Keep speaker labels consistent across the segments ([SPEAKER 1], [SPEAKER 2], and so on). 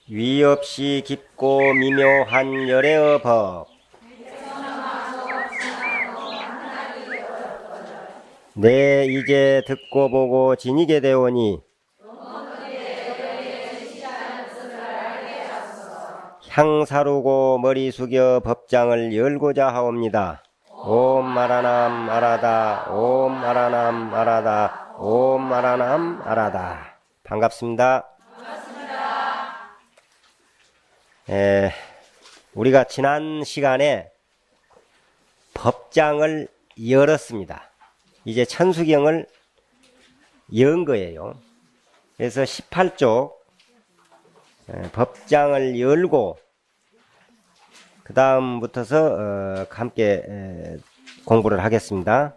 [SPEAKER 1] 위 없이 깊고 미묘한 열애의 법. 내 이제 듣고 보고 지니게 되오니 향사루고 머리 숙여 법장을 열고자 하옵니다. 옴 마라남 아라다 옴 마라남 아라다 옴 마라남 아라다. 반갑습니다. 우리가 지난 시간에 법장을 열었습니다. 이제 천수경을 연 거예요. 그래서 18쪽 법장을 열고 그 다음부터서 함께 공부를 하겠습니다.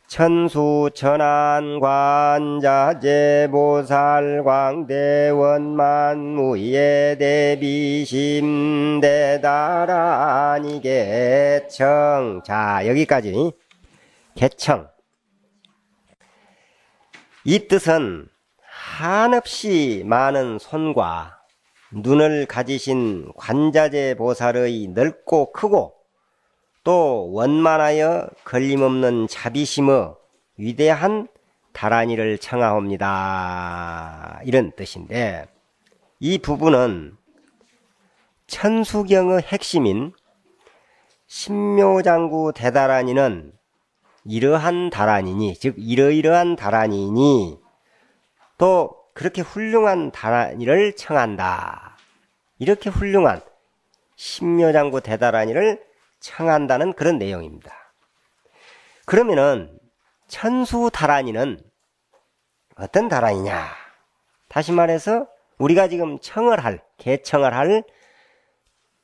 [SPEAKER 1] 천수 천안관자재보살 광대원만무예 대비심 대다라니 개청. 자, 여기까지 개청. 이 뜻은 한없이 많은 손과 눈을 가지신 관자재 보살의 넓고 크고 또 원만하여 걸림없는 자비심의 위대한 다라니를 청하옵니다. 이런 뜻인데, 이 부분은 천수경의 핵심인 신묘장구 대다라니는 이러한 다라니니, 즉 이러이러한 다라니니 또 그렇게 훌륭한 다라니를 청한다. 이렇게 훌륭한 신묘장구 대다라니를 청한다는 그런 내용입니다. 그러면은 천수다라니는 어떤 다라니냐? 다시 말해서 우리가 지금 개청을 할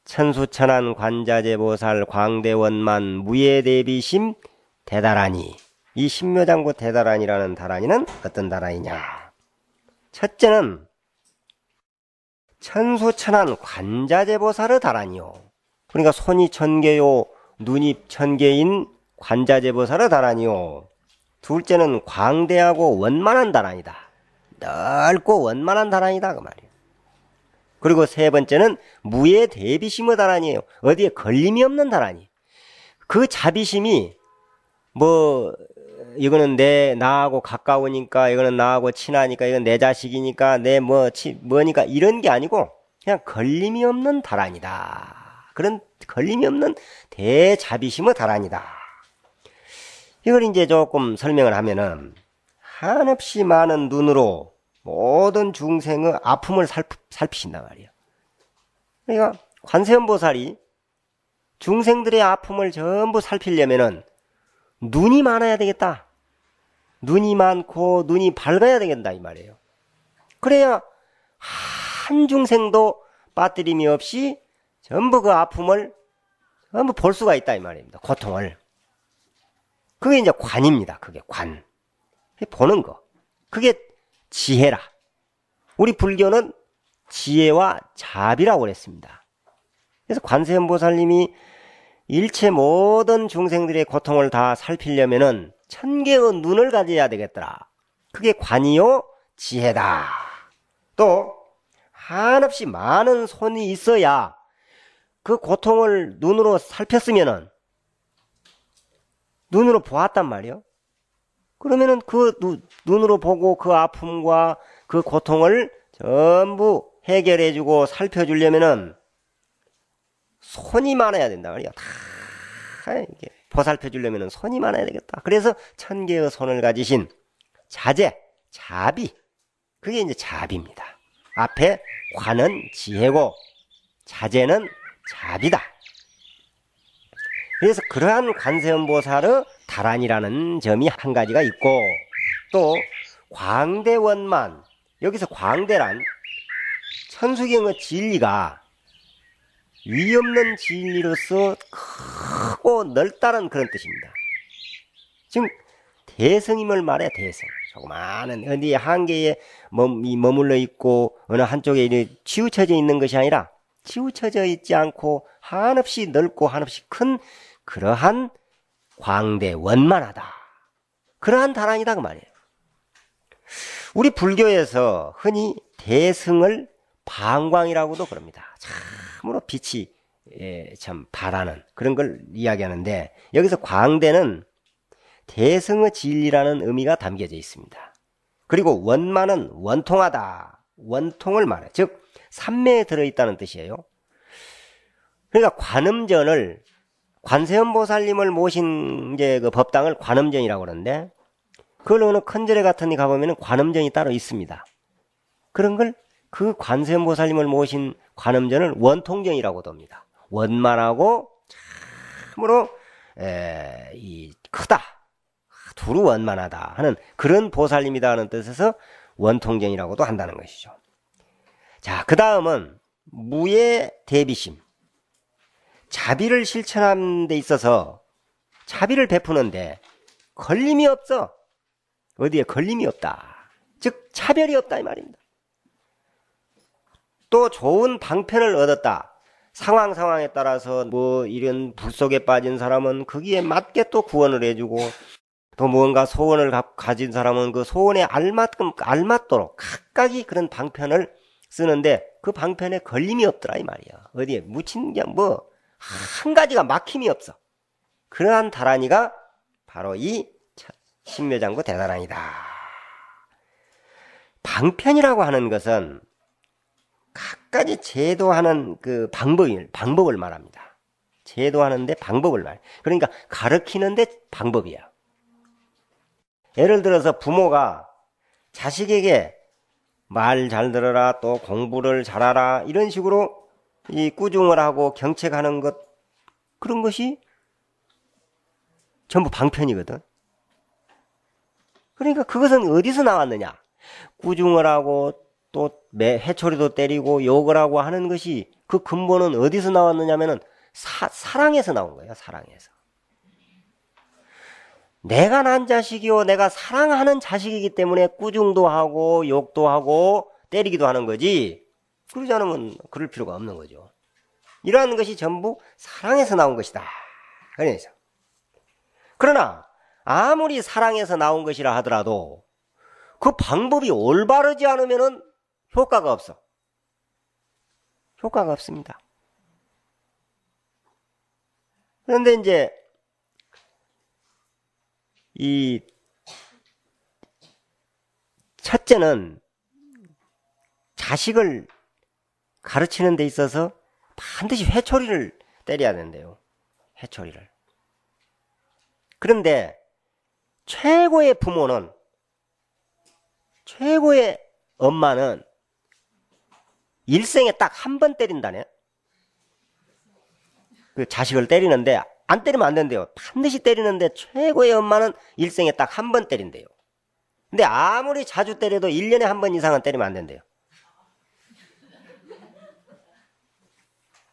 [SPEAKER 1] 천수천안 관자재보살 광대원만 무예대비심 대다라니, 이 신묘장구 대다라니라는 다라니는 어떤 다라니냐? 첫째는 천수천안 관자재보살의 다라니요. 그러니까 손이 천개요, 눈이 천개인 관자재보살의 다라니요. 둘째는 광대하고 원만한 다라니다. 넓고 원만한 다라니다 그 말이에요. 그리고 세 번째는 무예대비심의 다라니에요. 어디에 걸림이 없는 다라니. 그 자비심이 이거는 나하고 가까우니까, 이거는 나하고 친하니까, 이건 내 자식이니까, 뭐니까, 이런 게 아니고, 그냥 걸림이 없는 다란이다. 그런 걸림이 없는 대자비심의 다란이다. 이걸 이제 조금 설명을 하면은, 한없이 많은 눈으로 모든 중생의 아픔을 살피신단 말이에요. 그러니까, 관세음보살이 중생들의 아픔을 전부 살피려면은, 눈이 많아야 되겠다. 눈이 많고 눈이 밝아야 되겠다 이 말이에요. 그래야 한 중생도 빠뜨림이 없이 전부 그 아픔을 전부 볼 수가 있다 이 말입니다. 고통을. 그게 이제 관입니다. 그게 관. 보는 거. 그게 지혜라. 우리 불교는 지혜와 자비라고 그랬습니다. 그래서 관세음보살님이 일체 모든 중생들의 고통을 다 살피려면은 천개의 눈을 가져야 되겠더라. 그게 관이요 지혜다. 또 한없이 많은 손이 있어야 그 고통을 눈으로 살폈으면은 눈으로 보았단 말이요. 그러면은 그 눈으로 보고 그 아픔과 그 고통을 전부 해결해주고 살펴주려면은 손이 많아야 된다 말이야. 다 이게 보살펴 주려면 손이 많아야 되겠다. 그래서 천개의 손을 가지신 자비. 그게 이제 자비입니다. 앞에 관은 지혜고 자재는 자비다. 그래서 그러한 관세음보살의 다란이라는 점이 한 가지가 있고, 또 광대원만, 여기서 광대란 천수경의 진리가 위 없는 진리로서 크고 넓다는 그런 뜻입니다. 지금 대성임을 말해. 대성. 조그마한 어디 한계에 머물러 있고 어느 한쪽에 치우쳐져 있는 것이 아니라 치우쳐져 있지 않고 한없이 넓고 한없이 큰 그러한 광대 원만하다. 그러한 다란이다 그 말이에요. 우리 불교에서 흔히 대승을 방광이라고도 그럽니다. 참으로 빛이 참 바라는 그런 걸 이야기하는데, 여기서 광대는 대승의 진리라는 의미가 담겨져 있습니다. 그리고 원만은 원통하다, 원통을 말해, 즉 삼매에 들어있다는 뜻이에요. 그러니까 관음전을, 관세음보살님을 모신 이제 그 법당을 관음전이라고 그러는데, 그걸 어느 큰 절에 같은 데 가보면 관음전이 따로 있습니다. 그런 걸 그 관세음보살님을 모신 관음전을 원통전이라고도 합니다. 원만하고 참으로 크다, 두루 원만하다 하는 그런 보살님이다 하는 뜻에서 원통전이라고도 한다는 것이죠. 자, 그 다음은 무예 대비심. 자비를 실천하는 데 있어서 자비를 베푸는데 걸림이 없어. 어디에 걸림이 없다. 즉 차별이 없다 이 말입니다. 또 좋은 방편을 얻었다. 상황에 따라서 뭐 이런 불 속에 빠진 사람은 거기에 맞게 또 구원을 해주고, 또 무언가 소원을 가진 사람은 그 소원에 알맞도록 각각이 그런 방편을 쓰는데 그 방편에 걸림이 없더라 이 말이야. 어디에 묻힌 게 뭐 한 가지가 막힘이 없어. 그러한 다란이가 바로 이 신묘장구 대다란이다. 방편이라고 하는 것은 각가지 제도하는 그 방법을 말합니다. 제도하는데 방법을 말해. 그러니까 가르치는데 방법이야. 예를 들어서 부모가 자식에게 말 잘 들어라, 또 공부를 잘하라, 이런 식으로 이 꾸중을 하고 경책하는 것, 그런 것이 전부 방편이거든. 그러니까 그것은 어디서 나왔느냐? 꾸중을 하고 또 해초리도 때리고 욕을 하고 하는 것이 그 근본은 어디서 나왔느냐면은 사랑에서 나온 거예요. 사랑에서. 내가 난 자식이요, 내가 사랑하는 자식이기 때문에 꾸중도 하고 욕도 하고 때리기도 하는 거지, 그러지 않으면 그럴 필요가 없는 거죠. 이러한 것이 전부 사랑에서 나온 것이다. 그래서 그러나 아무리 사랑에서 나온 것이라 하더라도 그 방법이 올바르지 않으면은 효과가 없어. 효과가 없습니다. 그런데 이제 이 첫째는 자식을 가르치는 데 있어서 반드시 회초리를 때려야 된대요. 회초리를. 그런데 최고의 부모는, 최고의 엄마는 일생에 딱 한 번 때린다네. 그 자식을 때리는데 안 때리면 안 된대요. 반드시 때리는데 최고의 엄마는 일생에 딱 한 번 때린대요. 근데 아무리 자주 때려도 1년에 한 번 이상은 때리면 안 된대요.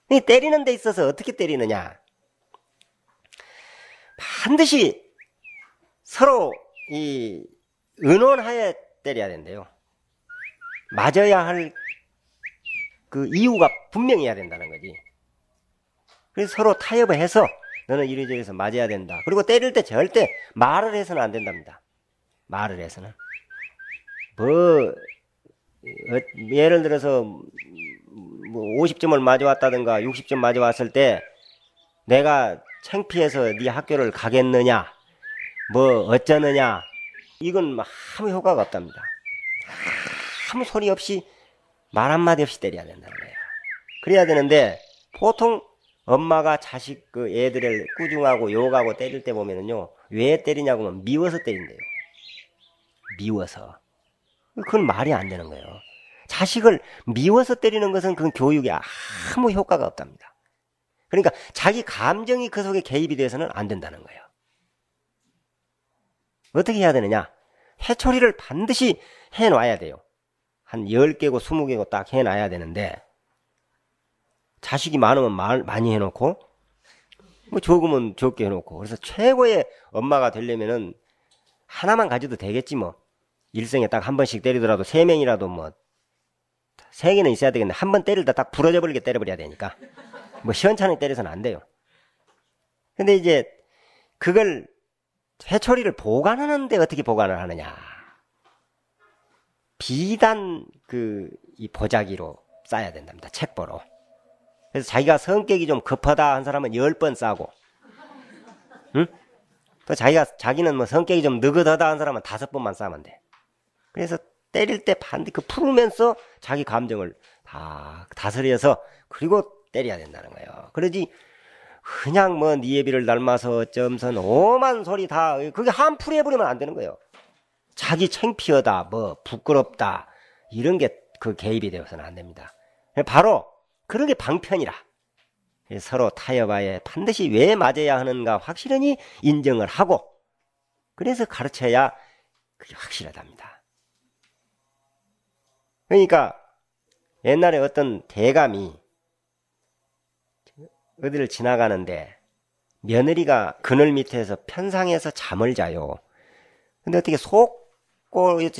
[SPEAKER 1] 이 때리는 데 있어서 어떻게 때리느냐? 반드시 서로 이 의논하에 때려야 된대요. 맞아야 할 그 이유가 분명해야 된다는 거지. 그래서 서로 타협을 해서 너는 이래저래서 맞아야 된다. 그리고 때릴 때 절대 말을 해서는 안 된답니다. 말을 해서는. 예를 들어서 뭐 50점을 맞아왔다든가 60점 맞아왔을 때 내가 창피해서 네 학교를 가겠느냐, 뭐 어쩌느냐, 이건 아무 효과가 없답니다. 아무 소리 없이 말 한마디 없이 때려야 된다는 거예요. 그래야 되는데 보통 엄마가 자식 그 애들을 꾸중하고 욕하고 때릴 때 보면은요, 왜 때리냐고 하면 미워서 때린대요. 미워서. 그건 말이 안 되는 거예요. 자식을 미워서 때리는 것은 그건 교육에 아무 효과가 없답니다. 그러니까 자기 감정이 그 속에 개입이 돼서는 안 된다는 거예요. 어떻게 해야 되느냐? 회초리를 반드시 해놔야 돼요. 한 10개고 20개고 딱 해놔야 되는데, 자식이 많으면 많이 해놓고 뭐 적으면 적게 해놓고, 그래서 최고의 엄마가 되려면은 하나만 가져도 되겠지 뭐. 일생에 딱 한 번씩 때리더라도 3명이라도 뭐 3개는 있어야 되겠네. 한 번 때릴 때 딱 부러져 버리게 때려버려야 되니까 뭐 시원찮게 때려서는 안 돼요. 근데 이제 그걸 회초리를 보관하는데 어떻게 보관을 하느냐? 비단 이 보자기로 쌓아야 된답니다. 책보로. 그래서 자기가 성격이 좀 급하다 한 사람은 10번 싸고, 응? 또 자기는 뭐 성격이 좀 느긋하다 한 사람은 5번만 싸면 돼. 그래서 때릴 때 반드시 그 풀으면서 자기 감정을 다 다스려서 그리고 때려야 된다는 거예요. 그러지 그냥 뭐 네 애비를 닮아서 점선 오만 소리 다 그게 한풀이 해버리면 안 되는 거예요. 자기 창피하다 뭐 부끄럽다 이런 게 그 개입이 되어서는 안 됩니다. 바로 그런 게 방편이라. 서로 타협하에 반드시 왜 맞아야 하는가 확실히 인정을 하고 그래서 가르쳐야 그게 확실하답니다. 그러니까 옛날에 어떤 대감이 어디를 지나가는데 며느리가 그늘 밑에서 편상에서 잠을 자요. 근데 어떻게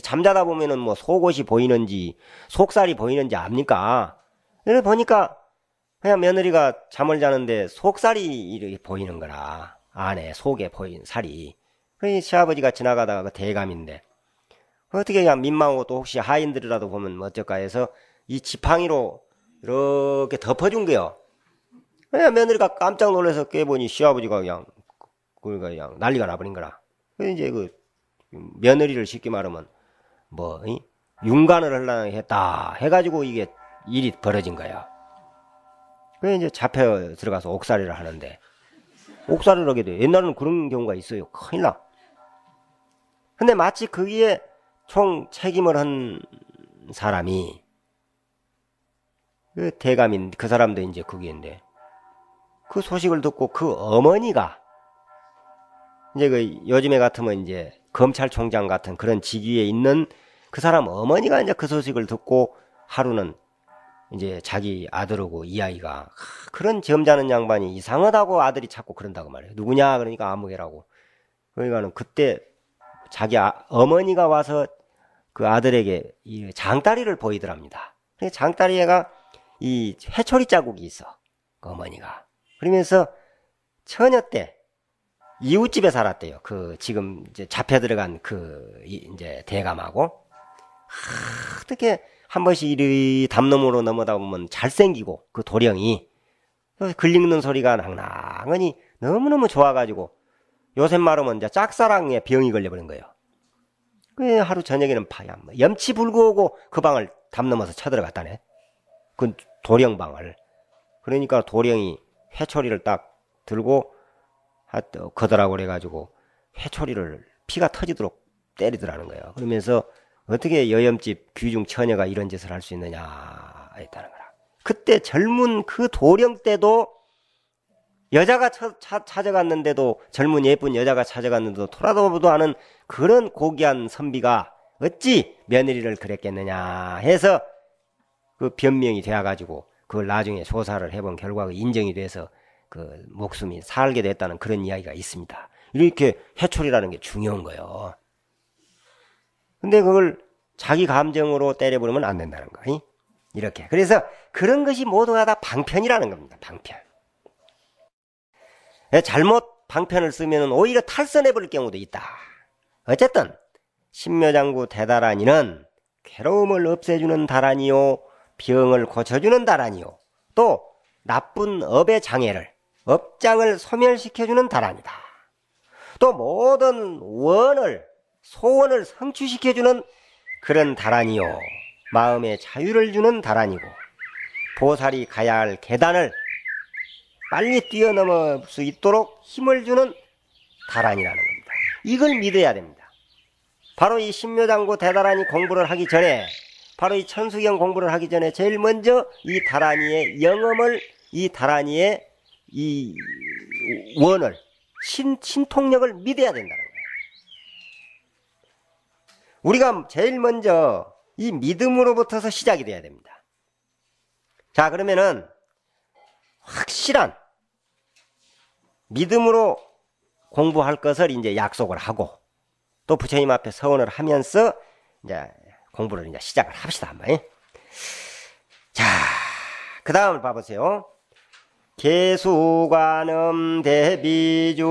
[SPEAKER 1] 잠자다 보면은 뭐 속옷이 보이는지 속살이 보이는지 압니까? 그래 보니까 그냥 며느리가 잠을 자는데 속살이 이렇게 보이는 거라. 안에 속에 보이는 살이. 그러니 시아버지가 지나가다가 그 대감인데 어떻게 그냥 민망하고 또 혹시 하인들이라도 보면 어쩔까 해서 이 지팡이로 이렇게 덮어준 거요. 그냥 며느리가 깜짝 놀라서 깨보니 시아버지가 그냥 난리가 나버린 거라. 그래서 이제 그 며느리를 쉽게 말하면 뭐 윤관을 하려고 했다 해가지고 이게 일이 벌어진 거예요. 그래서 이제 잡혀 들어가서 옥살이를 하는데 옥살이를 하게 돼. 옛날에는 그런 경우가 있어요. 큰일 나. 근데 마치 거기에 총 책임을 한 사람이 그 대감인 그 사람도 이제 거기인데 그 소식을 듣고 그 어머니가 이제 그 요즘에 같으면 이제 검찰총장 같은 그런 직위에 있는 그 사람 어머니가 이제 그 소식을 듣고 하루는 이제 자기 아들하고 이 아이가 그런 점잖은 양반이 이상하다고 아들이 자꾸 그런다고 말해요. 누구냐 그러니까 아무개라고. 그러니까는 그때 자기 어머니가 와서 그 아들에게 이 장다리를 보이더랍니다. 장다리가 이 회초리 자국이 있어. 그 어머니가. 그러면서 처녀 때 이웃집에 살았대요. 그 지금 이제 잡혀 들어간 그 이제 대감하고 어떻게 한 번씩 이리 담너머로 넘어다 보면 잘생기고 그 도령이 글리는 소리가 낭낭하니 너무너무 좋아가지고 요새 말하면 이제 짝사랑에 병이 걸려버린 거예요. 그 하루 저녁에는 파야 염치 불구하고 그 방을 담 넘어서 쳐들어갔다네. 그 도령 방을. 그러니까 도령이 회초리를 딱 들고 거더라고 그래가지고 회초리를 피가 터지도록 때리더라는 거예요. 그러면서 어떻게 여염집 귀중 처녀가 이런 짓을 할 수 있느냐 했다는 거라. 그때 젊은 그 도령 때도 여자가 찾아갔는데도 젊은 예쁜 여자가 찾아갔는데도 토라도보도 하는 그런 고귀한 선비가 어찌 며느리를 그랬겠느냐 해서 그 변명이 되어가지고 그걸 나중에 조사를 해본 결과가 인정이 돼서 그 목숨이 살게 됐다는 그런 이야기가 있습니다. 이렇게 회초리라는 게 중요한 거예요. 근데 그걸 자기 감정으로 때려버리면 안 된다는 거. 이렇게. 그래서 그런 것이 모두가 다 방편이라는 겁니다. 방편. 잘못 방편을 쓰면 오히려 탈선해버릴 경우도 있다. 어쨌든 신묘장구 대다란이는 괴로움을 없애주는 다란이요, 병을 고쳐주는 다란이요, 또 나쁜 업의 장애를, 업장을 소멸시켜주는 다란이다. 또 모든 소원을 성취시켜주는 그런 다란이요, 마음의 자유를 주는 다란이고, 보살이 가야 할 계단을 빨리 뛰어넘을 수 있도록 힘을 주는 다란이라는 겁니다. 이걸 믿어야 됩니다. 바로 이 신묘장구 대다란이 공부를 하기 전에, 바로 이 천수경 공부를 하기 전에 제일 먼저 이 다란이의 영험을, 이 다란이의 이 원을, 신통력을 믿어야 된다는 거예요. 우리가 제일 먼저 이 믿음으로부터서 시작이 돼야 됩니다. 자, 그러면은 확실한 믿음으로 공부할 것을 이제 약속을 하고 또 부처님 앞에 서원을 하면서 이제 공부를 이제 시작을 합시다 한번. 자, 그 다음을 봐보세요. 개수관음 대비주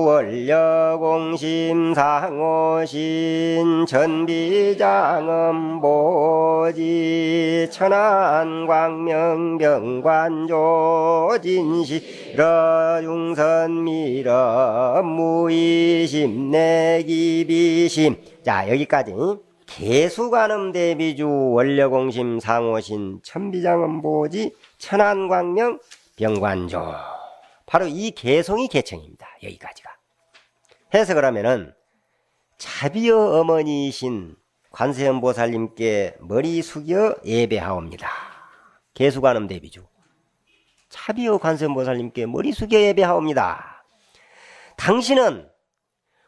[SPEAKER 1] 원려공심 상호신 천비장음 보지 천안광명병관조 진시러 중선미러 무의심 내기비심. 자, 여기까지. 개수관음 대비주 원려공심 상호신 천비장음 보지 천안광명 병관조. 바로 이 개송이 개청입니다. 여기까지가. 해석을 하면은 자비여 어머니이신 관세음보살님께 머리 숙여 예배하옵니다. 개수관음 대비주. 자비여 관세음보살님께 머리 숙여 예배하옵니다. 당신은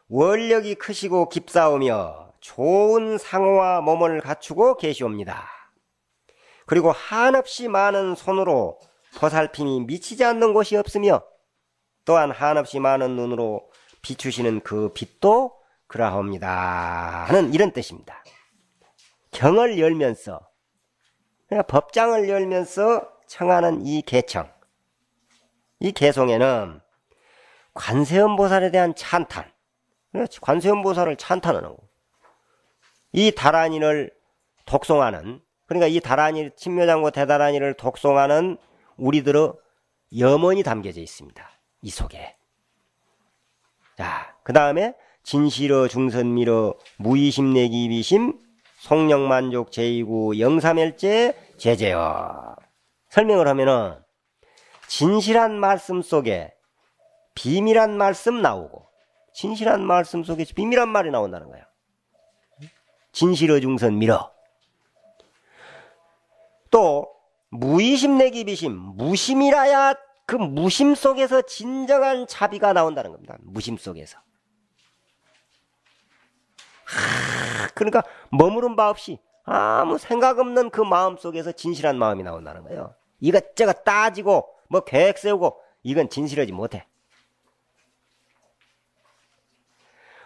[SPEAKER 1] 원력이 크시고 깊사오며 좋은 상호와 몸을 갖추고 계시옵니다. 그리고 한없이 많은 손으로 보살핌이 미치지 않는 곳이 없으며 또한 한없이 많은 눈으로 비추시는 그 빛도 그러하옵니다 하는 이런 뜻입니다. 경을 열면서, 그러니까 법장을 열면서 청하는 이 개청, 이 개송에는 관세음보살에 대한 찬탄, 관세음보살을 찬탄하는 거고, 이 다란이를 독송하는, 그러니까 이 다란이, 친묘장고 대다란이를 독송하는 우리들의 염원이 담겨져 있습니다. 이 속에. 자, 그 다음에 진실어 중선미러 무의심내기비심 송영만족 제2구 영삼일제 제제여. 설명을 하면은 진실한 말씀 속에 비밀한 말씀 나오고, 진실한 말씀 속에 비밀한 말이 나온다는 거예요. 진실어 중선미러. 또 무의심 내기비심, 무심이라야 그 무심 속에서 진정한 자비가 나온다는 겁니다. 무심 속에서. 그러니까 머무른 바 없이 아무 생각 없는 그 마음 속에서 진실한 마음이 나온다는 거예요. 이것저것 따지고 뭐 계획 세우고 이건 진실하지 못해.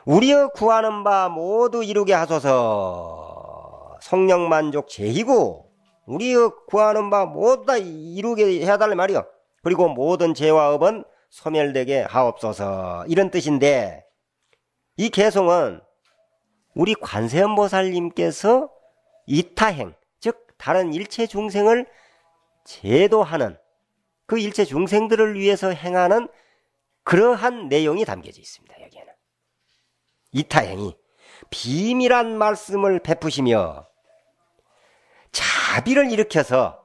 [SPEAKER 1] 우리의 구하는 바 모두 이루게 하소서. 성령만족 제2구. 우리의 구하는 바 모두 다 이루게 해달란 말이요. 그리고 모든 죄와 업은 소멸되게 하옵소서. 이런 뜻인데, 이 개송은 우리 관세음보살님께서 이타행, 즉 다른 일체 중생을 제도하는, 그 일체 중생들을 위해서 행하는 그러한 내용이 담겨져 있습니다. 여기에는 이타행이 비밀한 말씀을 베푸시며 자비를 일으켜서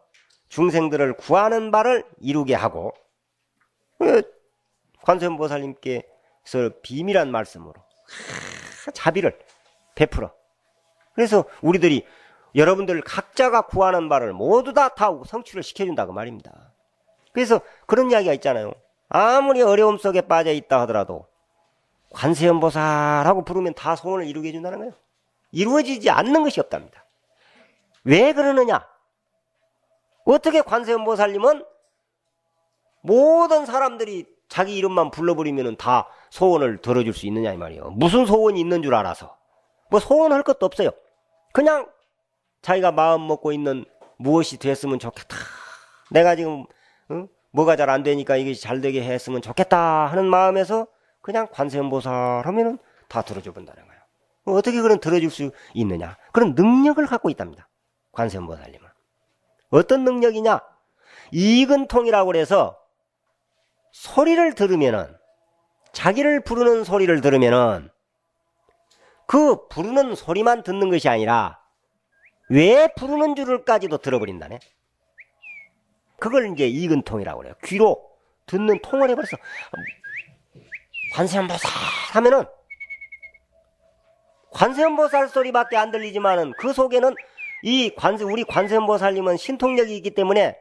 [SPEAKER 1] 중생들을 구하는 바를 이루게 하고, 관세음보살님께서 비밀한 말씀으로 자비를 베풀어. 그래서 우리들이 여러분들 각자가 구하는 바를 모두 다 성취를 시켜준다고 말입니다. 그래서 그런 이야기가 있잖아요. 아무리 어려움 속에 빠져 있다 하더라도 관세음보살하고 부르면 다 소원을 이루게 해준다는 거예요. 이루어지지 않는 것이 없답니다. 왜 그러느냐? 어떻게 관세음보살님은 모든 사람들이 자기 이름만 불러버리면 다 소원을 들어줄 수 있느냐 이 말이에요. 무슨 소원이 있는 줄 알아서. 뭐 소원할 것도 없어요. 그냥 자기가 마음 먹고 있는 무엇이 됐으면 좋겠다. 내가 지금 뭐가 잘 안 되니까 이것이 잘 되게 했으면 좋겠다 하는 마음에서 그냥 관세음보살 하면은 다 들어줘 본다는 거예요. 어떻게 그런 들어줄 수 있느냐? 그런 능력을 갖고 있답니다. 관세음보살님은. 어떤 능력이냐? 이근통이라고 그래서 소리를 들으면은, 자기를 부르는 소리를 들으면은 그 부르는 소리만 듣는 것이 아니라 왜 부르는 줄을까지도 들어버린다네. 그걸 이제 이근통이라고 그래요. 귀로 듣는 통을 해버렸어. 관세음보살 하면은 관세음보살 소리밖에 안 들리지만은 그 속에는 우리 관세음보살님은 신통력이 있기 때문에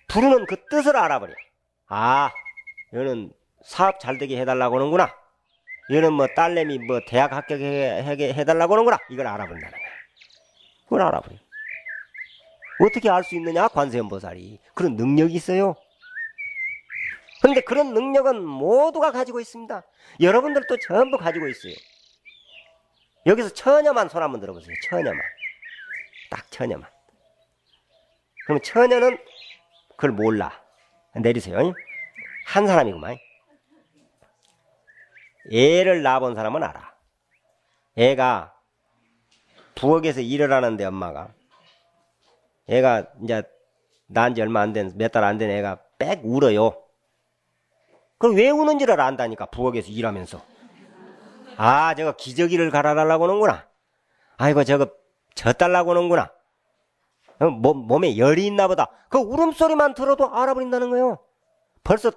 [SPEAKER 1] 부르는 그 뜻을 알아버려. 아, 얘는 사업 잘 되게 해달라고 하는구나. 얘는 뭐 딸내미 뭐 대학 합격하게 해달라고 하는구나. 이걸 알아본다는 거야. 그걸 알아버려. 어떻게 알 수 있느냐? 관세음보살이. 그런 능력이 있어요. 그런데 그런 능력은 모두가 가지고 있습니다. 여러분들도 전부 가지고 있어요. 여기서 처녀만 손 한번 들어보세요. 처녀만. 딱 처녀만. 그럼 처녀는 그걸 몰라. 내리세요. 한 사람이구만. 애를 낳아본 사람은 알아. 애가 부엌에서 일을 하는데 엄마가 애가 이제 낳은 지 얼마 안 된, 몇 달 안 된 애가 빽 울어요. 그럼 왜 우는지를 안다니까, 부엌에서 일하면서. 아, 저거 기저귀를 갈아달라고 하는구나. 아이고, 저거 젖달라고 하는구나. 몸에 열이 있나 보다. 그 울음소리만 들어도 알아버린다는 거예요. 벌써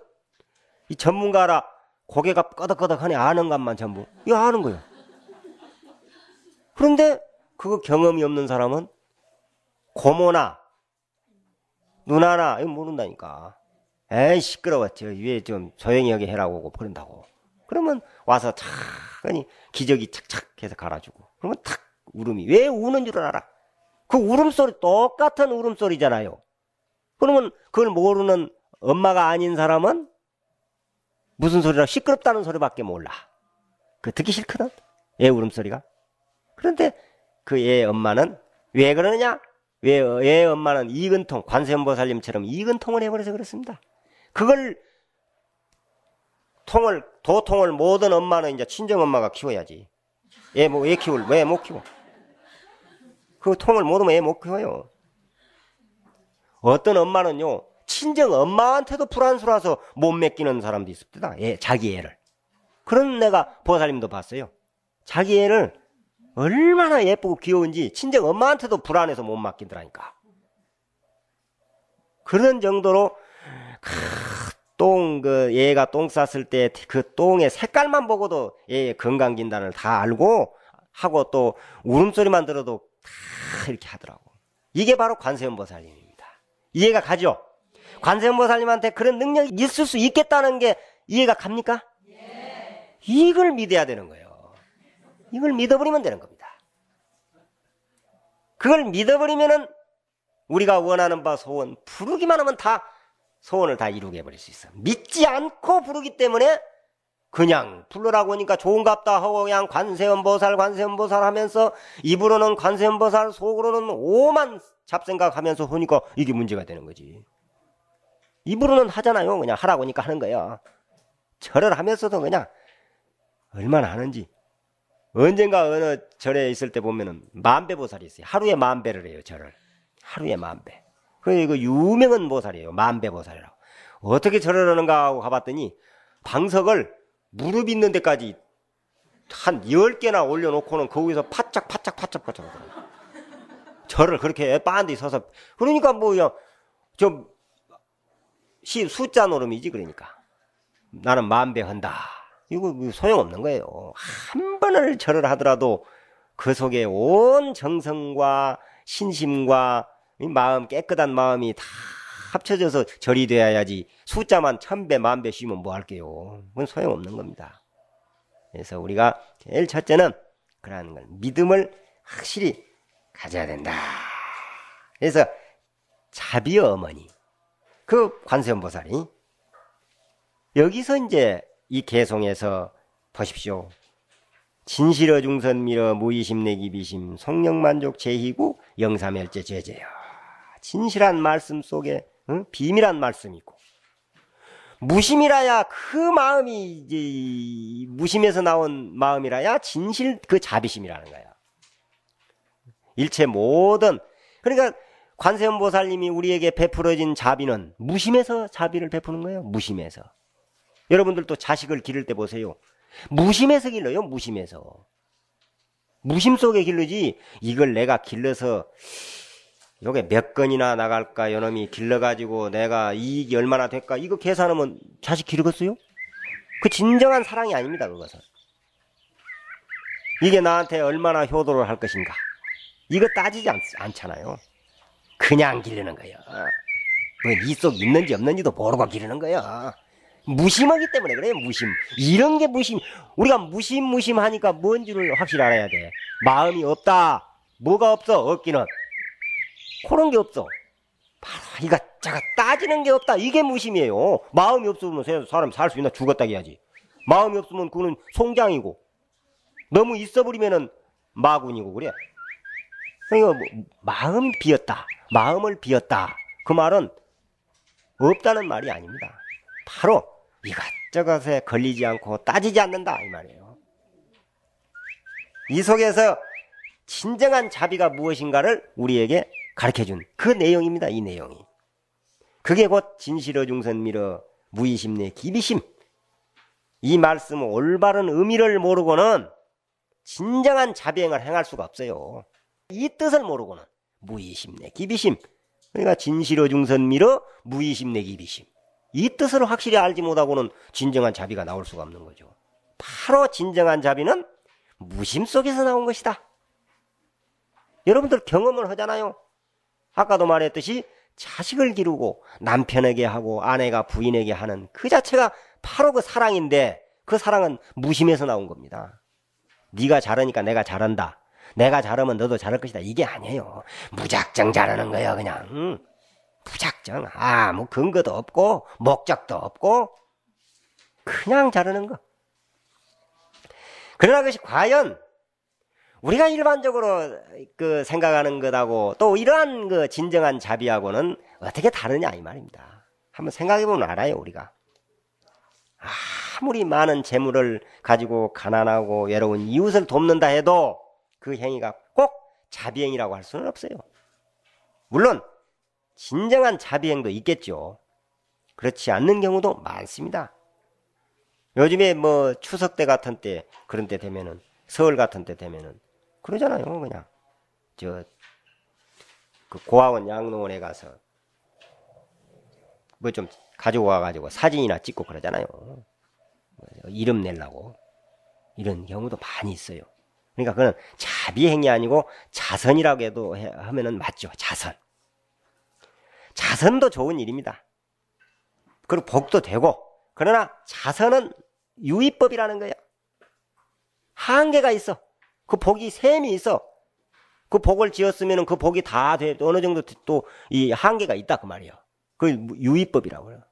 [SPEAKER 1] 이 전문가라 고개가 끄덕끄덕하니 아는 것만 전부. 이거 아는 거예요. 그런데 그거 경험이 없는 사람은 고모나 누나나 이거 모른다니까. 에이 시끄러워. 저 위에 좀 조용히 하게 해라고 그런다고. 그러면 와서 착하니 기저귀 착착 해서 갈아주고. 그러면 탁 울음이. 왜 우는 줄 알아? 그 울음소리 똑같은 울음소리잖아요. 그러면 그걸 모르는 엄마가 아닌 사람은 무슨 소리라 시끄럽다는 소리밖에 몰라. 그 듣기 싫거든. 애 울음소리가. 그런데 그 애 엄마는 왜 그러느냐? 왜 애 엄마는 이근통, 관세음보살님처럼 이근통을 해버려서 그렇습니다. 그걸 도통을 모든 엄마는 이제 친정 엄마가 키워야지. 애 왜 못 키워? 그 통을 모르면 애 못 키워요. 어떤 엄마는요, 친정 엄마한테도 불안스러워서 못 맡기는 사람도 있습니다. 자기 애를. 그런 내가 보살님도 봤어요. 자기 애를 얼마나 예쁘고 귀여운지 친정 엄마한테도 불안해서 못 맡기더라니까. 그런 정도로 얘가 똥 쌌을 때 그 똥의 색깔만 보고도 얘의 건강진단을 다 알고 하고 또 울음소리만 들어도 다 이렇게 하더라고. 이게 바로 관세음보살님입니다. 이해가 가죠? 관세음보살님한테 그런 능력이 있을 수 있겠다는 게 이해가 갑니까? 예. 이걸 믿어야 되는 거예요. 이걸 믿어버리면 되는 겁니다. 그걸 믿어버리면은 우리가 원하는 바 소원 부르기만 하면 다 소원을 다 이루게 해버릴 수 있어. 믿지 않고 부르기 때문에 그냥 불러라고 하니까 좋은갑다 하고 그냥 관세음보살 하면서 입으로는 관세음보살 속으로는 오만 잡생각하면서 하니까 이게 문제가 되는 거지. 입으로는 하잖아요. 그냥 하라고 하니까 하는 거야. 절을 하면서도 그냥 얼마나 하는지. 언젠가 어느 절에 있을 때 보면은 만배보살이 있어요. 하루에 만배를 해요. 절을. 하루에 만배. 그 유명한 보살이에요. 만배보살이라고. 어떻게 절을 하는가 하고 가봤더니 방석을 무릎 있는 데까지 한 10개나 올려놓고는 거기서 파짝 하더라고요. 절을 그렇게 빤히 서서. 그러니까 뭐야, 숫자 노름이지, 그러니까. 나는 만배 한다. 이거 소용없는 거예요. 한 번을 절을 하더라도 그 속에 온 정성과 신심과 마음, 깨끗한 마음이 다 합쳐져서 절이 되어야지 숫자만 1000배, 만배 쉬면 뭐 할게요. 그건 소용없는 겁니다. 그래서 우리가 제일 첫째는 그러한 걸 믿음을 확실히 가져야 된다. 그래서 자비의 어머니, 그 관세음보살이 여기서 이제 이 개송에서 보십시오. 진실어 중선미러 무의심내기비심 성령만족 제희구 영사멸제 제재여. 진실한 말씀 속에 비밀한 말씀이 있고 무심이라야 그 마음이 이제 무심에서 나온 마음이라야 진실 그 자비심이라는 거야. 일체 모든 그러니까 관세음보살님이 우리에게 베풀어진 자비는 무심에서 자비를 베푸는 거예요. 무심에서. 여러분들도 자식을 기를 때 보세요. 무심해서 길러요. 무심해서. 무심 속에 길르지 이걸 내가 길러서 요게 몇 건이나 나갈까 요놈이 길러가지고 내가 이익이 얼마나 될까 이거 계산하면 자식 기르겠어요? 그 진정한 사랑이 아닙니다. 그것은. 이게 나한테 얼마나 효도를 할 것인가 이거 따지지 않잖아요. 그냥 기르는 거예요. 뭐 이 속 있는지 없는지도 모르고 기르는 거예요. 무심하기 때문에 그래요. 무심. 이런 게 무심. 우리가 무심하니까 뭔지를 확실히 알아야 돼. 마음이 없다. 뭐가 없어? 없기는. 그런 게 없어. 바로 이거 자가 따지는 게 없다. 이게 무심이에요. 마음이 없으면 사람 살 수 있나? 죽었다 해야지. 마음이 없으면 그거는 송장이고 너무 있어버리면은 마군이고 그래. 그러니까 마음이 비었다. 마음을 비었다. 그 말은 없다는 말이 아닙니다. 바로 이것저것에 걸리지 않고 따지지 않는다 이 말이에요. 이 속에서 진정한 자비가 무엇인가를 우리에게 가르쳐준 그 내용입니다. 이 내용이. 그게 곧 진실어 중선미러 무의심내 기비심. 이 말씀의 올바른 의미를 모르고는 진정한 자비행을 행할 수가 없어요. 이 뜻을 모르고는 무의심내 기비심. 그러니까 진실어 중선미러 무의심내 기비심. 이 뜻을 확실히 알지 못하고는 진정한 자비가 나올 수가 없는 거죠. 바로 진정한 자비는 무심 속에서 나온 것이다. 여러분들 경험을 하잖아요. 아까도 말했듯이 자식을 기르고 남편에게 하고 아내가 부인에게 하는 그 자체가 바로 그 사랑인데 그 사랑은 무심에서 나온 겁니다. 네가 잘하니까 내가 잘한다. 내가 잘하면 너도 잘할 것이다. 이게 아니에요. 무작정 잘하는 거예요. 그냥 무작정 아무 근거도 없고 목적도 없고 그냥 잘하는 거. 그러나 그것이 과연 우리가 일반적으로 그 생각하는 것하고 또 이러한 그 진정한 자비하고는 어떻게 다르냐 이 말입니다. 한번 생각해 보면 알아요. 우리가 아무리 많은 재물을 가지고 가난하고 외로운 이웃을 돕는다 해도 그 행위가 꼭 자비행위라고 할 수는 없어요. 물론 진정한 자비행도 있겠죠. 그렇지 않는 경우도 많습니다. 요즘에 뭐 추석 때 같은 때 그런 때 되면은 설 같은 때 되면은 그러잖아요. 그냥 그 고아원 양로원에 가서 뭐 좀 가져와 가지고 사진이나 찍고 그러잖아요. 이름 내려고 이런 경우도 많이 있어요. 그러니까 그건 자비행위 아니고 자선이라고 해도 하면은 맞죠. 자선. 자선도 좋은 일입니다. 그리고 복도 되고 그러나 자선은 유의법이라는 거예요. 한계가 있어. 그 복이 셈이 있어. 그 복을 지었으면 그 복이 다 돼. 어느 정도 또 이 한계가 있다 그 말이에요. 그걸 유의법이라고 해요.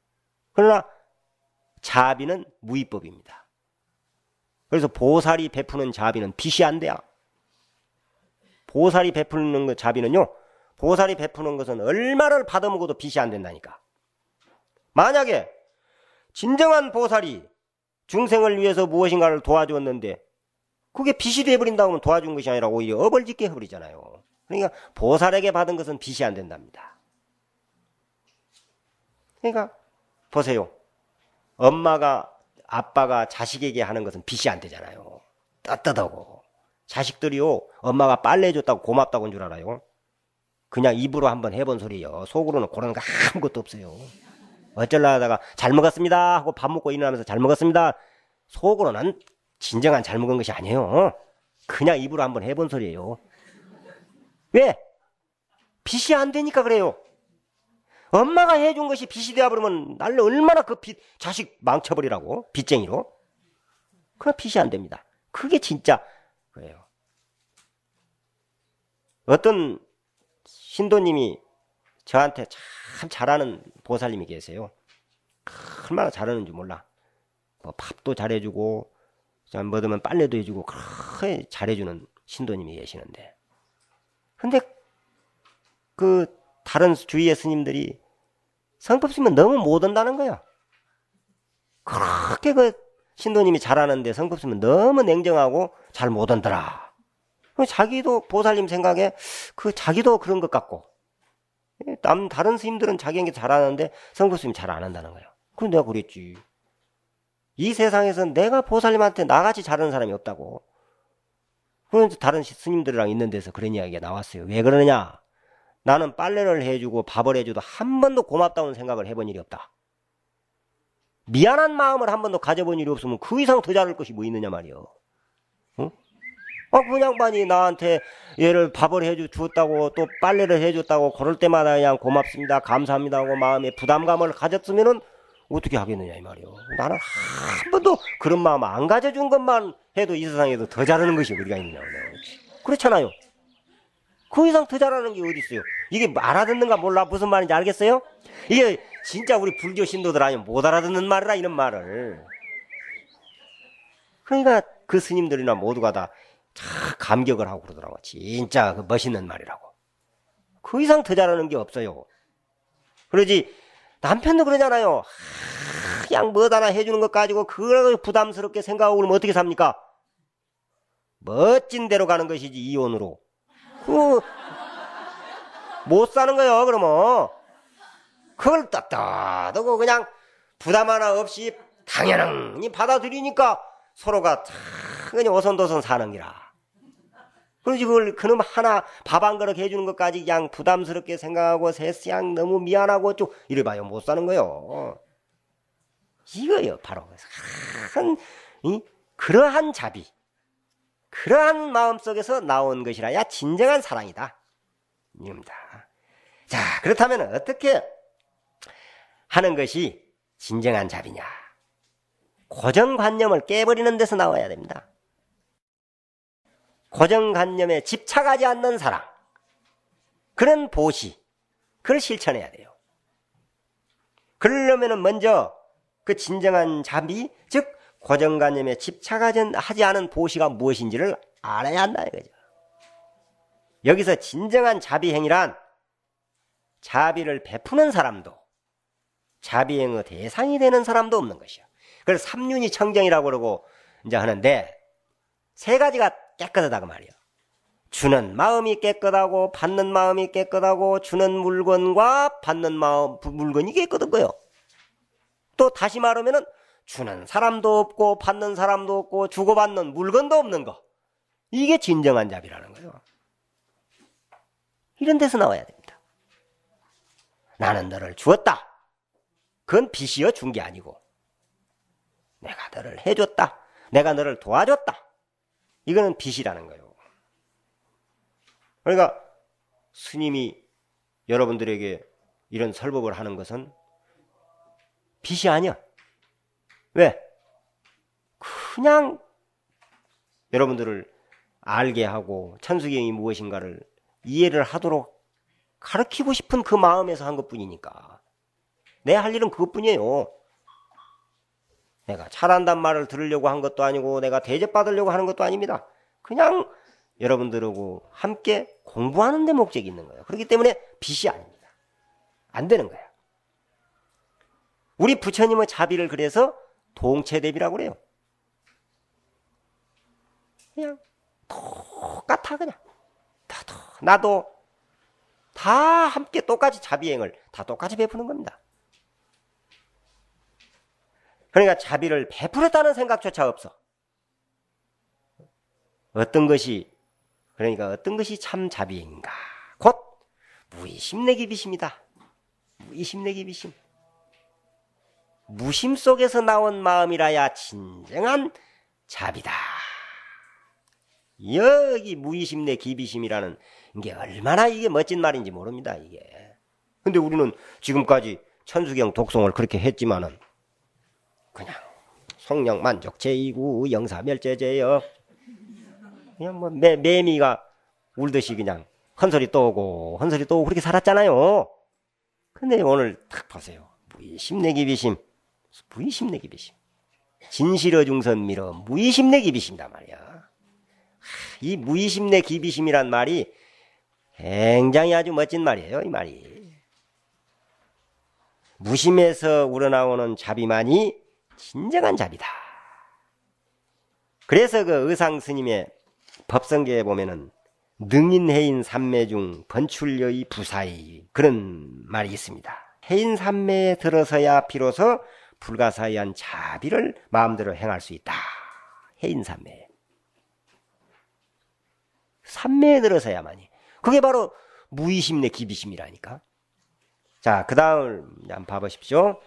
[SPEAKER 1] 그러나 자비는 무의법입니다. 그래서 보살이 베푸는 자비는 빚이 안 돼요. 보살이 베푸는 그 자비는요. 보살이 베푸는 것은 얼마를 받아먹어도 빚이 안 된다니까. 만약에 진정한 보살이 중생을 위해서 무엇인가를 도와주었는데 그게 빚이 돼버린다고 하면 도와준 것이 아니라 오히려 업을 짓게 해버리잖아요. 그러니까 보살에게 받은 것은 빚이 안 된답니다. 그러니까 보세요. 엄마가 아빠가 자식에게 하는 것은 빚이 안 되잖아요. 떳떳하고. 자식들이요. 엄마가 빨래 해줬다고 고맙다고 한 줄 알아요. 그냥 입으로 한번 해본 소리예요. 속으로는 그런 거 아무것도 없어요. 어쩌려 하다가 잘 먹었습니다 하고 밥 먹고 일어나면서 잘 먹었습니다. 속으로는 진정한 잘 먹은 것이 아니에요. 그냥 입으로 한번 해본 소리예요. 왜? 빚이 안 되니까 그래요. 엄마가 해준 것이 빚이 되어버리면 날로 얼마나 그 빚, 자식 망쳐버리라고. 빚쟁이로. 그럼 빚이 안 됩니다. 그게 진짜 그래요. 어떤 신도님이 저한테 참 잘하는 보살님이 계세요. 얼마나 잘하는지 몰라. 뭐 밥도 잘해주고 뭐 들면 빨래도 해주고 그렇게 잘해주는 신도님이 계시는데 근데 그 다른 주위의 스님들이 성법 쓰면 너무 못 온다는 거야. 그렇게 그 신도님이 잘하는데 성법 쓰면 너무 냉정하고 잘 못 온더라. 자기도 보살님 생각에 그 자기도 그런 것 같고 다른 스님들은 자기에게 잘하는데 성법 쓰면 잘 안 한다는 거예요. 그럼 내가 그랬지. 이 세상에서는 내가 보살님한테 나같이 잘하는 사람이 없다고. 그런데 다른 스님들이랑 있는 데서 그런 이야기가 나왔어요. 왜 그러느냐? 나는 빨래를 해주고 밥을 해줘도 한 번도 고맙다는 생각을 해본 일이 없다. 미안한 마음을 한 번도 가져본 일이 없으면 그 이상 더 잘할 것이 뭐 있느냐 말이요. 어? 그 양반이 나한테 얘를 밥을 해주었다고 또 빨래를 해줬다고 그럴 때마다 그냥 고맙습니다 감사합니다 하고 마음에 부담감을 가졌으면은 어떻게 하겠느냐 이 말이요. 나는 한 번도 그런 마음 안 가져준 것만 해도 이 세상에도 더 잘하는 것이 우리가 있느냐. 그렇잖아요. 그 이상 더 잘하는 게 어디 있어요. 이게 알아듣는가 몰라. 무슨 말인지 알겠어요? 이게 진짜 우리 불교 신도들 아니면 못 알아듣는 말이라 이런 말을. 그러니까 그 스님들이나 모두가 다 감격을 하고 그러더라고. 진짜 그 멋있는 말이라고. 그 이상 더 잘하는 게 없어요. 그러지 남편도 그러잖아요. 그냥 뭐 하나 해주는 것 가지고 그걸 부담스럽게 생각하고 그러면 어떻게 삽니까? 멋진 대로 가는 것이지, 이혼으로. 못 사는 거예요, 그러면. 그걸 따뜻하고 그냥 부담 하나 없이 당연히 받아들이니까 서로가 그냥 오손도손 사는 기라. 그러지 그걸 그놈 하나 밥 한 그릇 해주는 것까지 그냥 부담스럽게 생각하고 그냥 너무 미안하고 좀 이래봐요, 못 사는 거요. 이거요, 바로. 그러한 자비, 그러한 마음속에서 나온 것이라야 진정한 사랑이다. 입니다. 자, 그렇다면 어떻게 하는 것이 진정한 자비냐? 고정관념을 깨버리는 데서 나와야 됩니다. 고정관념에 집착하지 않는 사랑, 그런 보시, 그걸 실천해야 돼요. 그러려면 먼저 그 진정한 자비, 즉 고정관념에 집착하지 않은 보시가 무엇인지를 알아야 한다 이거죠. 여기서 진정한 자비행위란 자비를 베푸는 사람도 자비행의 대상이 되는 사람도 없는 것이요. 그래서 삼륜이 청정이라고 그러고 이제 하는데 세 가지가 깨끗하다고 말이요. 주는 마음이 깨끗하고 받는 마음이 깨끗하고 주는 물건과 받는 물건이 깨끗한 거예요. 또 다시 말하면은 주는 사람도 없고 받는 사람도 없고 주고받는 물건도 없는 거. 이게 진정한 자비라는 거예요. 이런 데서 나와야 됩니다. 나는 너를 주었다. 그건 빚이여 준 게 아니고 내가 너를 해줬다. 내가 너를 도와줬다. 이거는 빚이라는 거예요. 그러니까 스님이 여러분들에게 이런 설법을 하는 것은 빚이 아니야. 왜? 그냥 여러분들을 알게 하고 천수경이 무엇인가를 이해를 하도록 가르치고 싶은 그 마음에서 한 것뿐이니까. 내 할 일은 그것뿐이에요. 내가 잘한단 말을 들으려고 한 것도 아니고 내가 대접받으려고 하는 것도 아닙니다. 그냥 여러분들하고 함께 공부하는 데 목적이 있는 거예요. 그렇기 때문에 빚이 아닙니다. 안 되는 거예요. 우리 부처님의 자비를 그래서 동체대비라고 그래요. 그냥 똑같아 그냥. 나도 다 함께 똑같이 자비행을 다 똑같이 베푸는 겁니다. 그러니까 자비를 베풀었다는 생각조차 없어. 어떤 것이 참 자비행인가? 곧 무의심내기비심이다. 무의심내기비심. 무심 속에서 나온 마음이라야 진정한 자비다. 여기 무의심내기비심이라는 게 얼마나 이게 멋진 말인지 모릅니다. 이게. 근데 우리는 지금까지 천수경 독송을 그렇게 했지만은 그냥 성령만족 제2구 영사멸제제여 그냥 뭐 매미가 울듯이 그냥 헌소리 또 오고 헌소리 또 오고 그렇게 살았잖아요. 근데 오늘 딱 보세요. 무의심내기비심. 무의심내기비심. 진실어 중선미러 무의심내기비심이단 말이야. 이 무의심내기비심이란 말이 굉장히 아주 멋진 말이에요. 이 말이. 무심에서 우러나오는 자비만이 진정한 자비다. 그래서 그 의상스님의 법성계에 보면은 능인해인 삼매 중 번출여의 부사의 그런 말이 있습니다. 해인 삼매에 들어서야 비로소 불가사의한 자비를 마음대로 행할 수 있다. 해인 삼매. 삼매에 들어서야만이. 그게 바로 무의심내 기비심이라니까. 자, 그 다음을 한번 봐보십시오.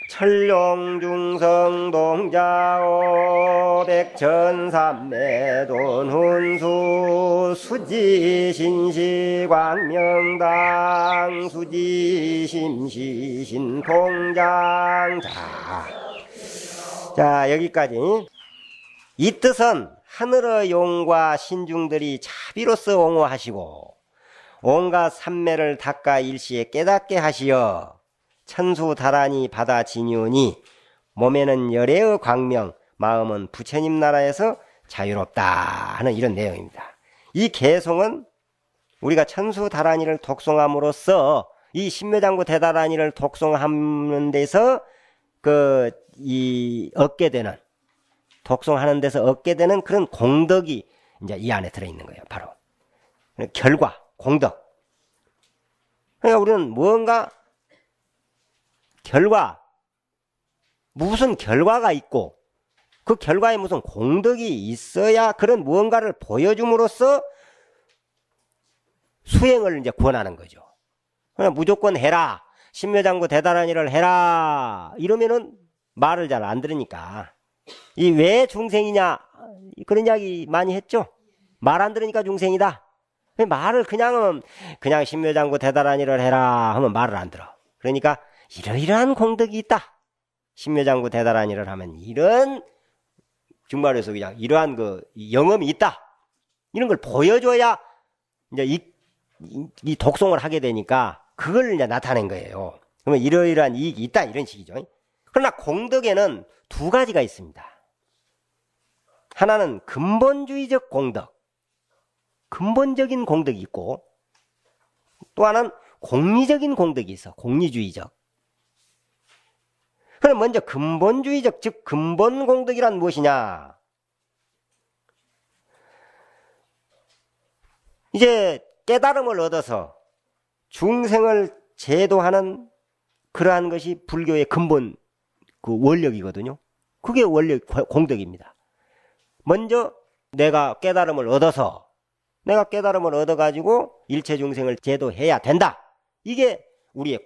[SPEAKER 1] 철룡중성 동자오 백천삼매돈 훈수 수지신시광명당 수지심시신통장. 자, 여기까지. 이 뜻은 하늘의 용과 신중들이 자비로서 옹호하시고 온갖 삼매를 닦아 일시에 깨닫게 하시어 천수다란이 받아지니오니 몸에는 열애의 광명, 마음은 부처님 나라에서 자유롭다 하는 이런 내용입니다. 이 개송은 우리가 천수다란이를 독송함으로써 이 신묘장구 대다란이를 독송하는 데서 얻게 되는, 독송하는 데서 얻게 되는 그런 공덕이 이제 이 안에 들어있는 거예요. 바로 결과, 공덕. 그러니까 우리는 무언가 결과, 무슨 결과가 있고 그 결과에 무슨 공덕이 있어야 그런 무언가를 보여줌으로써 수행을 이제 권하는 거죠. 그냥 무조건 해라, 신묘장구 대다란이를 해라 이러면은 말을 잘 안 들으니까. 이 왜 중생이냐 그런 이야기 많이 했죠. 말 안 들으니까 중생이다. 말을 그냥 신묘장구 대다란이를 해라 하면 말을 안 들어. 그러니까 이러이러한 공덕이 있다, 신묘장구 대다란이를 하면 이런, 정말에서 그냥 이러한 영험이 있다, 이런 걸 보여줘야 이제 이 독송을 하게 되니까 그걸 이제 나타낸 거예요. 그러면 이러이러한 이익이 있다, 이런 식이죠. 그러나 공덕에는 두 가지가 있습니다. 하나는 근본주의적 공덕, 근본적인 공덕이 있고, 또 하나는 공리적인 공덕이 있어, 공리주의적. 그럼 먼저 근본주의적, 즉 근본 공덕이란 무엇이냐? 이제 깨달음을 얻어서 중생을 제도하는 그러한 것이 불교의 근본 원력이거든요. 그게 원력, 공덕입니다. 먼저 내가 깨달음을 얻어가지고 일체 중생을 제도해야 된다. 이게 우리의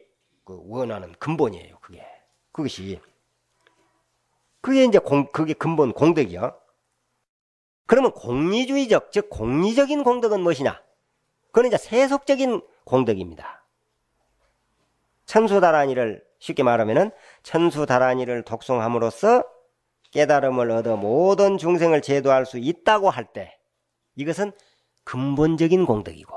[SPEAKER 1] 원하는 근본이에요. 그게 이제 그게 근본 공덕이요. 그러면 공리주의적, 즉 공리적인 공덕은 무엇이냐? 그건 이제 세속적인 공덕입니다. 천수다란이를, 쉽게 말하면은 천수다란이를 독송함으로써 깨달음을 얻어 모든 중생을 제도할 수 있다고 할 때, 이것은 근본적인 공덕이고,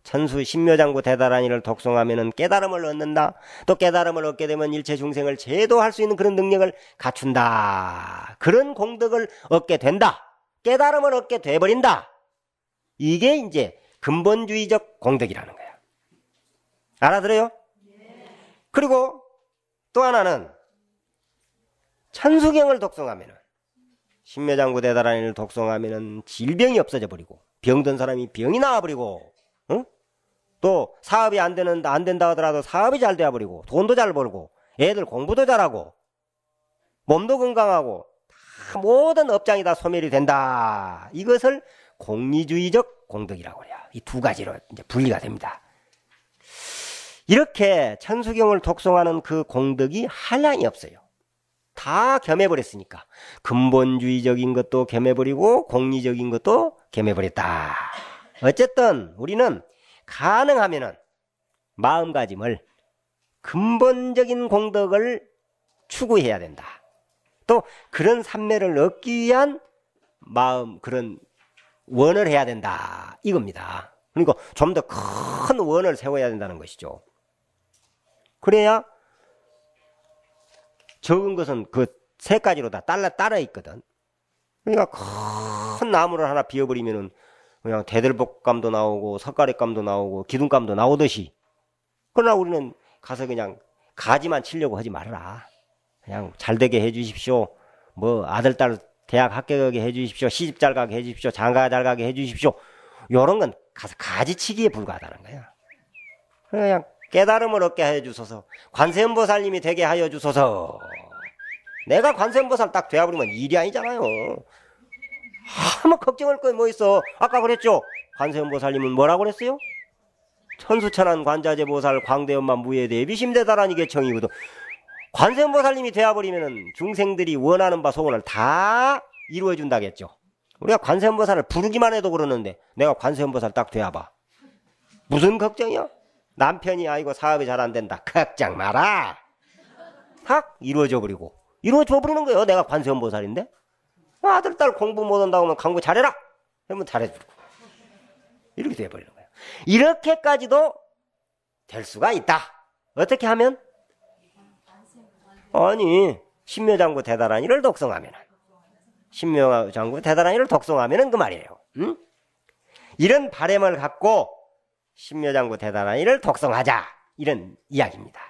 [SPEAKER 1] 천수 신묘장구 대다란이를 독송하면은 깨달음을 얻는다. 또 깨달음을 얻게 되면 일체 중생을 제도할 수 있는 그런 능력을 갖춘다. 그런 공덕을 얻게 된다. 깨달음을 얻게 돼버린다. 이게 이제 근본주의적 공덕이라는 거야. 알아들어요? 그리고 또 하나는 천수경을 독송하면은, 신묘장구 대다란이를 독송하면은 질병이 없어져 버리고, 병든 사람이 병이 나와버리고, 또 사업이 안 된다 하더라도 사업이 잘 되어버리고, 돈도 잘 벌고, 애들 공부도 잘하고, 몸도 건강하고, 다 모든 업장이 다 소멸이 된다. 이것을 공리주의적 공덕이라고 해요. 이 두 가지로 이제 분리가 됩니다. 이렇게 천수경을 독송하는 그 공덕이 한량이 없어요. 다 겸해버렸으니까 근본주의적인 것도 겸해버리고 공리적인 것도 겸해버렸다. 어쨌든 우리는 가능하면은 마음가짐을 근본적인 공덕을 추구해야 된다. 또 그런 삼매를 얻기 위한 마음, 그런 원을 해야 된다, 이겁니다. 그러니까 좀 더 큰 원을 세워야 된다는 것이죠. 그래야 적은 것은 그 세 가지로 다 따라 있거든. 그러니까 큰 나무를 하나 비워버리면은 그냥 대들복감도 나오고 석가래감도 나오고 기둥감도 나오듯이. 그러나 우리는 가서 그냥 가지만 치려고 하지 말아라. 그냥 잘되게 해주십시오. 뭐 아들 딸 대학 합격하게 해주십시오. 시집 잘 가게 해주십시오. 장가 잘 가게 해주십시오. 요런 건 가서 가지치기에 불과하다는 거야. 그냥 깨달음을 얻게 해주소서. 관세음보살님이 되게 하여 주소서. 내가 관세음보살 딱 되어버리면 일이 아니잖아요. 아무 걱정할 거 뭐 있어. 아까 그랬죠. 관세음보살님은 뭐라고 그랬어요? 천수천한 관자재보살 광대엄만 무예대 비심대다라니 개청이거든. 관세음보살님이 되어버리면은 중생들이 원하는 바 소원을 다 이루어준다겠죠. 우리가 관세음보살을 부르기만 해도 그러는데 내가 관세음보살 딱 되어봐. 무슨 걱정이야? 남편이 아이고 사업이 잘 안 된다. 걱정 마라. 딱 이루어져 버리고. 이루어져 버리는 거예요. 내가 관세음보살인데. 아들 딸 공부 못한다고 하면 공부 잘해라. 그러면 잘해주고. 이렇게 돼버리는 거예요. 이렇게까지도 될 수가 있다. 어떻게 하면? 아니 신묘장구 대다란이를 독송하면은, 신묘장구 대다란이를 독송하면은 그 말이에요. 응? 이런 바람을 갖고 신묘장구 대단한 일을 독송하자 이런 이야기입니다.